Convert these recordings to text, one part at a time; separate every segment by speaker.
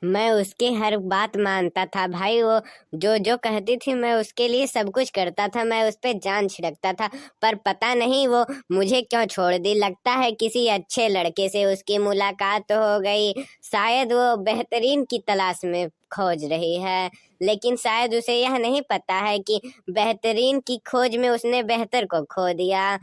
Speaker 1: मैं उसकी हर बात मानता था भाई। वो जो जो कहती थी मैं उसके लिए सब कुछ करता था, मैं उस पे जान छिड़कता था। पर पता नहीं वो मुझे क्यों छोड़ दी। लगता है किसी अच्छे लड़के से उसकी मुलाकात हो गई। शायद वो बेहतरीन की तलाश में खोज रही है, लेकिन शायद उसे यह नहीं पता है कि बेहतरीन की खोज में उसने बेहतर को खो दिया।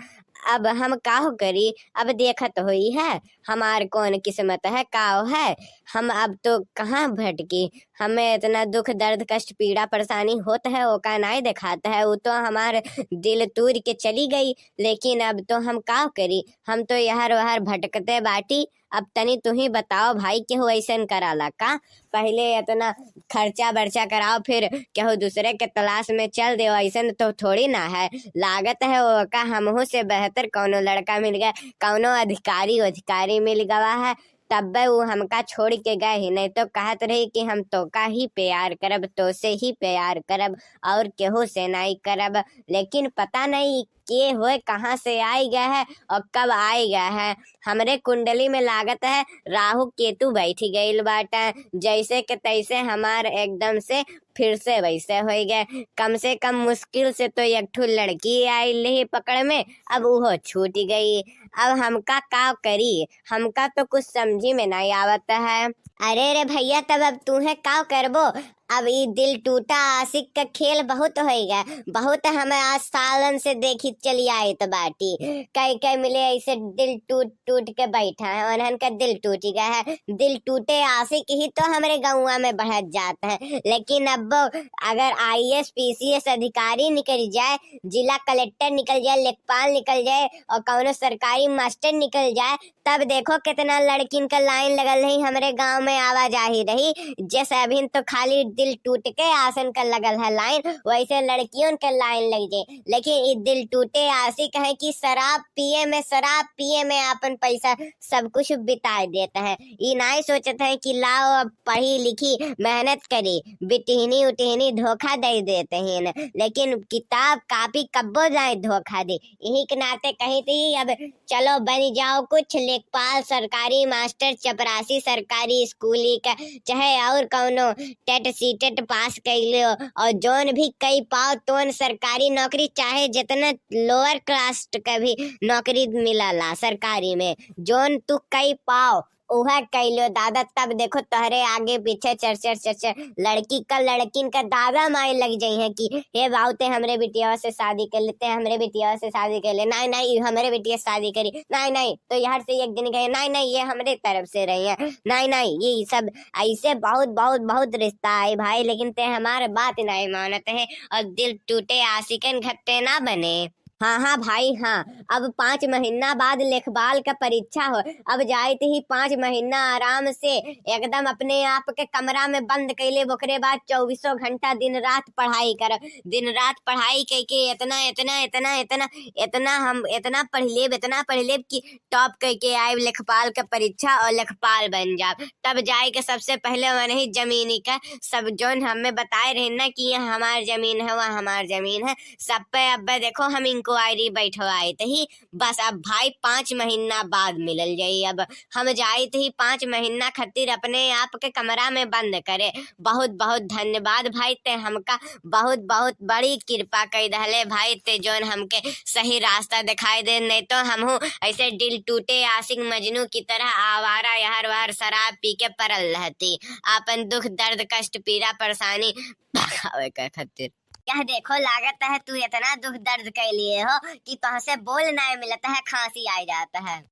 Speaker 1: अब हम काहो करी, अब देखत हुई है हमार कौन किस्मत है काहो है। हम अब तो कहाँ भटकी। हमें इतना दुख दर्द कष्ट पीड़ा परेशानी होता है वो का नहीं दिखाता है। वो तो हमारे दिल तूर के चली गई, लेकिन अब तो हम का करी। हम तो यहर वहर भटकते बाटी। अब तनी तू ही बताओ भाई केहू ऐसन कराला का। पहले इतना खर्चा बर्चा कराओ फिर केहू दूसरे के तलाश में चल दे, ऐसन तो थोड़ी ना है। लागत है वो का हमहू से बेहतर कौनो लड़का मिल गया, कौनो अधिकारी अधिकारी मिल गवा है, तब वो हमका छोड़ के गए ही। नहीं तो कहत रही कि हम तो का ही प्यार करब, तो से ही प्यार करब और केहू से नहीं करब। लेकिन पता नहीं के होए कहाँ से आई गया है और कब आई गया है। हमरे कुंडली में लागत है राहु केतु बैठी गईल बाटा, जैसे के तैसे हमार एकदम से फिर से वैसे हो गए। कम से कम मुश्किल से तो एक ठो लड़की आई ही पकड़ में, अब वो छूट गई। अब हमका का करी, हमका तो कुछ समझी में नहीं आवत है। अरे रे भैया तब अब तू है का करबो। अब ये दिल टूटा आशिक का खेल बहुत होएगा। बहुत हमें आज सालन से देखी चली आई तो बाटी कई कई मिले ऐसे दिल टूट टूट के बैठा है, उन्हन का दिल टूट गया है। दिल टूटे आशिक ही तो हमारे गाँव में बढ़त जाता है। लेकिन अब अगर आईएएस पीसीएस अधिकारी निकल जाए, जिला कलेक्टर निकल जाए, लेखपाल निकल जाए और कौनो सरकारी मास्टर निकल जाए, तब देखो कितना लड़किन का लाइन लगल रही हमारे गांव में आवाजाही रही। जैसे अभी तो खाली दिल टूट के आसन का लगल है लाइन, वैसे लड़कियों का लाइन लग जाए। लेकिन ये दिल टूटे आशिक है कि शराब पिए में अपन पैसा सब कुछ बिता देता है। ये नहीं सोचता है कि लाओ अब पढ़ी लिखी मेहनत करी, बिटहनी उटहनी धोखा दे देते हैं। लेकिन किताब कापी कब्बो जाए धोखा दे। यही के नाते कही थी अब चलो बन जाओ कुछ लेखपाल, सरकारी मास्टर, चपरासी सरकारी स्कूली का, चाहे और कौनो टेट सीटेट पास कैलो और जोन भी कई पाओ तोन सरकारी नौकरी, चाहे जितना लोअर क्लास का भी नौकरी मिलला सरकारी में, जोन तू कई पाओ उहा कैलो दादा। तब देखो तोहरे आगे पीछे चर्चर चर्चर लड़की का लड़किन का दादा माए लग जाई है कि हे बाउते हमरे बिटिया से शादी कर लेते हैं, हमरे बिटिया से शादी कर ले। नहीं नहीं हमरे बिटिया शादी करी, नहीं नहीं तो यहाँ से एक दिन गए, नहीं नहीं ये हमरे तरफ से रही है, नहीं नहीं ये सब ऐसे बहुत बहुत बहुत रिश्ता है भाई। लेकिन ते हमारे बात नहीं मानते हैं और दिल टूटे आशिकन घट्टे ना बने। हाँ हाँ भाई हाँ। अब 5 महीना बाद लेखपाल का परीक्षा हो। अब जाते ही 5 महीना आराम से एकदम अपने आप के कमरा में बंद कैले, ओकरे बाद 24 घंटा दिन रात पढ़ाई कर, दिन रात पढ़ाई करके इतना इतना इतना इतना इतना हम इतना पढ़ लेब कि टॉप करके आए लेखपाल का परीक्षा और लेखपाल बन जाब। तब जाए के सबसे पहले वही जमीनी का सब जोन हमें बताए रहे ना कि यह हमार जमीन है वह हमार जमीन है, सब पे अब देखो हम इंक्वायरी बैठवाए ही। बस अब भाई 5 महीना बाद मिलल जाई। अब हम जाए ही 5 महीना खातिर अपने आप के कमरा में बंद करे। बहुत बहुत धन्यवाद भाई, ते हमका बहुत बहुत बड़ी कृपा कर दहले भाई, ते जोन हमके सही रास्ता दिखाई दे। नहीं तो हमहू ऐसे दिल टूटे आशिक मजनू की तरह आवारा यहर वहर शराब पी के पड़ल रहती, अपन दुख दर्द कष्ट पीड़ा परेशानी भगावे के खातिर। यह देखो लागत है तू इतना दुख दर्द के लिए हो कि तुहसे बोल नहीं मिलता है, खांसी आ जाता है।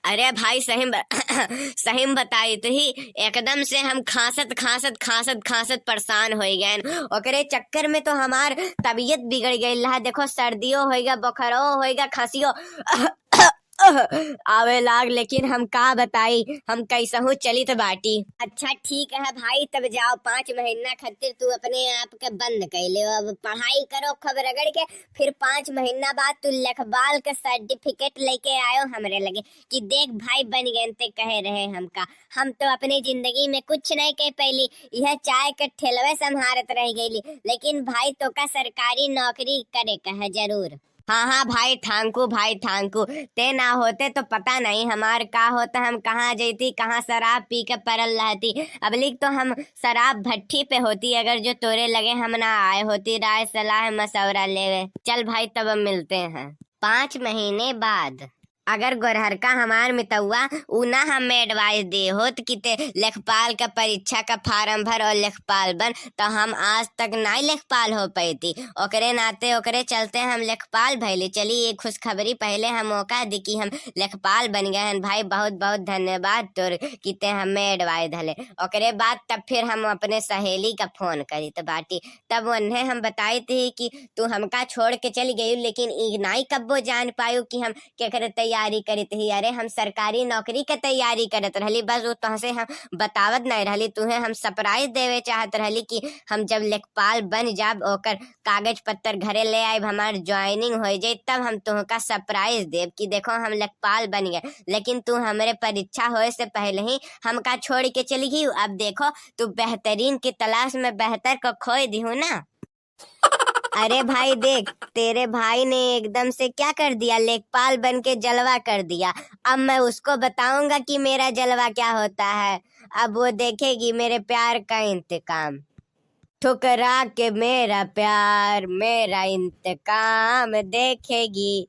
Speaker 1: अरे भाई सही बताई तो ही एकदम से हम खांसत खांसत खांसत खांसत परेशान हो गए। ओकरे चक्कर में तो हमार तबीयत बिगड़ गई है। देखो सर्दियों होएगा, बुखारो होएगा, खांसियो आवे लाग। लेकिन हम का बताई हम कैसहू चलित बाटी। अच्छा ठीक है भाई तब जाओ 5 महीना खातिर तू अपने आप के बंद कर ले। अब पढ़ाई करो खूब रगड़ के, फिर 5 महीना बाद तू लेखपाल का सर्टिफिकेट लेके आयो हमरे लगे कि देख भाई बन गए ते कहे रहे हमका। हम तो अपनी जिंदगी में कुछ नहीं कह पैली, यह चाय के ठेलवे संभारत रह गईली। लेकिन भाई तो का सरकारी नौकरी करे का है जरूर। हाँ हाँ भाई थांकू, भाई थांकू। ते ना होते तो पता नहीं हमार का होता, हम कहाँ जैती, कहाँ शराब पी के परल रहती। अब लिख तो हम शराब भट्ठी पे होती, अगर जो तोरे लगे हम ना आए होती राय सलाह मशवरा लेवे। चल भाई तब हम मिलते हैं 5 महीने बाद। अगर गोरहर का हमार मितौआ उ ना हमें एडवाइस दे होत कि ते लेखपाल का परीक्षा का फार्म भर और लेखपाल बन, तो हम आज तक नहीं लेखपाल हो पाती। ओकरे नाते ओकरे चलते हम लेखपाल भैले। चली एक खुशखबरी पहले हम मौका दी कि हम लेखपाल बन गए हैं। भाई बहुत बहुत धन्यवाद तोर कि ते हमें एडवाइस धले। ओकरे बाद तब फिर हम अपने सहेली का फोन करी तो बाटी, तब उन्हें हम बताई थी कि तू हमका छोड़ के चली गई, लेकिन ई नहीं कब्बो जान पायु कि हम केकर तैयारी करी थी। अरे हम सरकारी नौकरी के तैयारी करत रहली, बस वो तुहसे हम बतावत नहीं रहली। तुम्हें हम सरप्राइज देवे चाहत रहली कि हम जब लेखपाल बन जाब ओकर कागज पत्तर घरे ले आए, हमार ज्वाइनिंग हो जाए, तब हम तुमका सरप्राइज देव कि देखो हम लेखपाल बन गए। लेकिन तू हमारे परीक्षा होए से पहले ही हमका छोड़ के चली गई। अब देखो तू बेहतरीन की तलाश में बेहतर को खोई दी हूँ ना। अरे भाई देख, तेरे भाई ने एकदम से क्या कर दिया, लेखपाल बन के जलवा कर दिया। अब मैं उसको बताऊंगा कि मेरा जलवा क्या होता है। अब वो देखेगी मेरे प्यार का इंतकाम। ठुकरा के मेरा प्यार मेरा इंतकाम देखेगी।